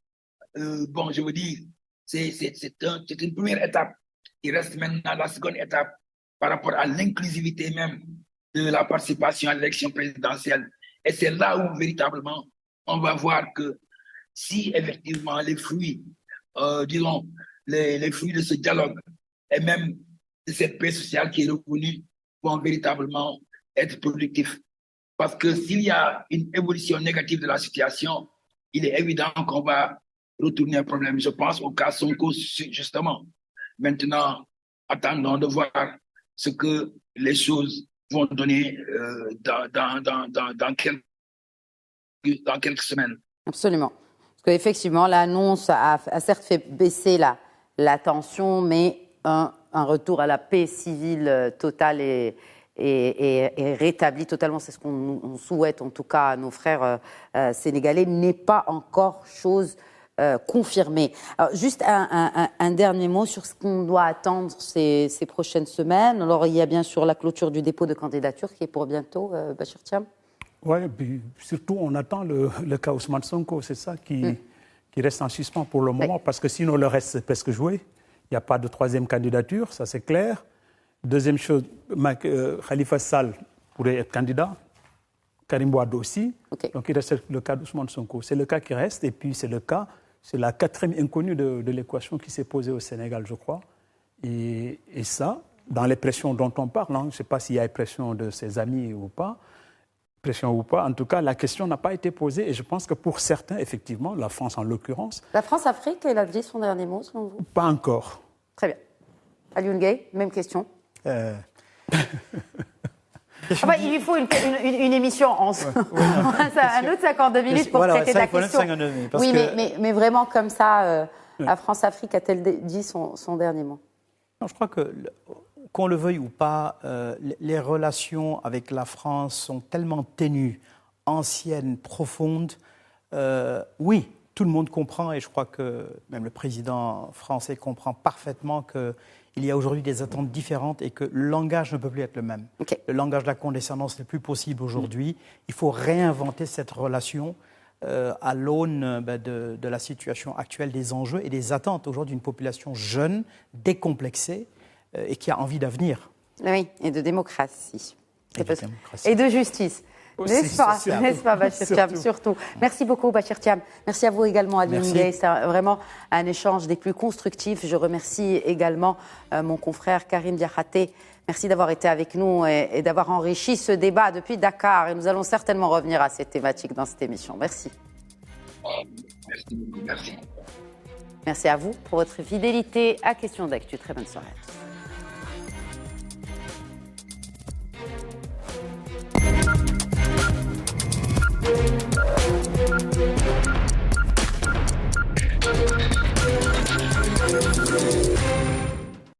bon, je veux dire, c'est une première étape. Il reste maintenant la seconde étape par rapport à l'inclusivité même de la participation à l'élection présidentielle. Et c'est là où, véritablement, on va voir que si, effectivement, les fruits, disons, les fruits de ce dialogue et même de cette paix sociale qui est revenue vont véritablement être productifs. Parce que s'il y a une évolution négative de la situation, il est évident qu'on va retourner un problème. Je pense au cas Sonko, justement. Maintenant, attendons de voir ce que les choses vont donner dans quelques semaines. Absolument. Parce qu'effectivement, l'annonce a certes fait baisser la tension, mais un retour à la paix civile totale et rétabli totalement, c'est ce qu'on souhaite en tout cas à nos frères sénégalais, n'est pas encore chose confirmée. Alors, juste un dernier mot sur ce qu'on doit attendre ces prochaines semaines. Alors il y a bien sûr la clôture du dépôt de candidature qui est pour bientôt, Bachir Thiam. Oui, puis surtout on attend le cas Ousmane Sonko, c'est ça qui reste en suspens pour le moment, parce que sinon le reste c'est presque joué. Il n'y a pas de troisième candidature, ça c'est clair. Deuxième chose, Khalifa Sall pourrait être candidat. Karim Wade aussi. Okay. Donc il reste le cas d'Ousmane Sonko. C'est le cas qui reste. Et puis c'est la quatrième inconnue de l'équation qui s'est posée au Sénégal, je crois. Et ça, dans les pressions dont on parle, je ne sais pas s'il y a pression de ses amis ou pas, en tout cas, la question n'a pas été posée. Et je pense que pour certains, effectivement, la France en l'occurrence... La France-Afrique, elle a dit son dernier mot, selon vous? Pas encore. Très bien. Alioune Gueye, même question. Il lui faut une émission en un autre 52 minutes pour traiter de la question. Oui, mais vraiment comme ça, la France-Afrique a-t-elle dit son dernier mot? Non, je crois que, qu'on le veuille ou pas, les relations avec la France sont tellement ténues, anciennes, profondes. Oui, tout le monde comprend, et je crois que même le président français comprend parfaitement qu'il y a aujourd'hui des attentes différentes et que le langage ne peut plus être le même. Okay. Le langage de la condescendance n'est plus possible aujourd'hui. Il faut réinventer cette relation à l'aune de la situation actuelle, des enjeux et des attentes aujourd'hui d'une population jeune, décomplexée et qui a envie d'avenir. Oui, et de démocratie. Et de justice. N'est-ce pas, Bachir Thiam, surtout. Merci beaucoup, Bachir Thiam. Merci à vous également, Alioune Gueye. C'est vraiment un échange des plus constructifs. Je remercie également mon confrère Karim Diakhaté. Merci d'avoir été avec nous et d'avoir enrichi ce débat depuis Dakar. Et nous allons certainement revenir à cette thématique dans cette émission. Merci. Merci beaucoup, merci. Merci à vous pour votre fidélité à Question d'Actu. Très bonne soirée à tous.